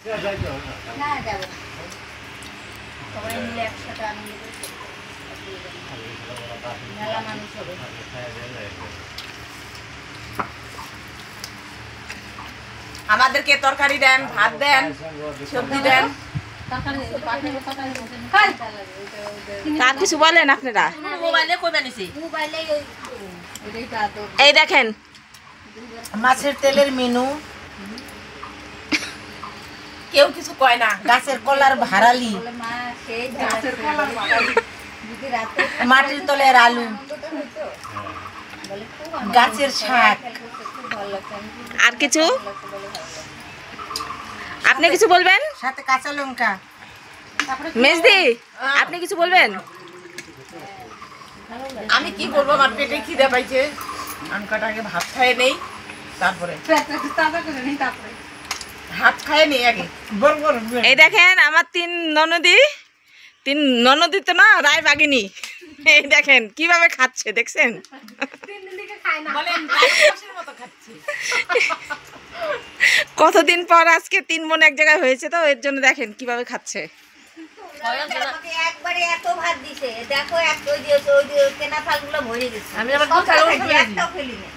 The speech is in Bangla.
না যাব সবাই মিলে একসাথে আনন্দ করতে মেলা মানুষ হবে। আমাদেরকে তরকারি দেন, ভাত দেন, সবজি দেন। আর কিছু বলেন আপনারা? মোবাইলে কই বানিয়েছি? এই দেখেন মাছের তেলের মেনু, কেউ কিছু কয় না। গাছের কলার ভাড়ালি, মাটির তলের আলু, গাছের শাক। আর কিছু আপনি কিছু বলবেন? সাথে কাঁচা লঙ্কা। মেজদি আপনি কিছু বলবেন? আমি কি বলবো, আমার পেটে খিদে পাইছে। আনকাটাকে ভাত খাইয়ে নেই, তারপরে ভাত খাইয়ে নেই আগে। এই দেখেন আমার তিন ননদি তো না, রায় বাগিনী। এই দেখেন কিভাবে খাচ্ছে, দেখছেন? বলেন রাজহাঁসের মতো খাচ্ছি। কতদিন পর আজকে তিন বোন এক জায়গায় হয়েছে, তো এর জন্য দেখেন কিভাবে খাচ্ছে। একবারে এত ভাত দিছে দেখো, এক ওই যে কেনা থালগুলো ভরে গেছে। আমি আবার দু চার একটাও ফেলি না।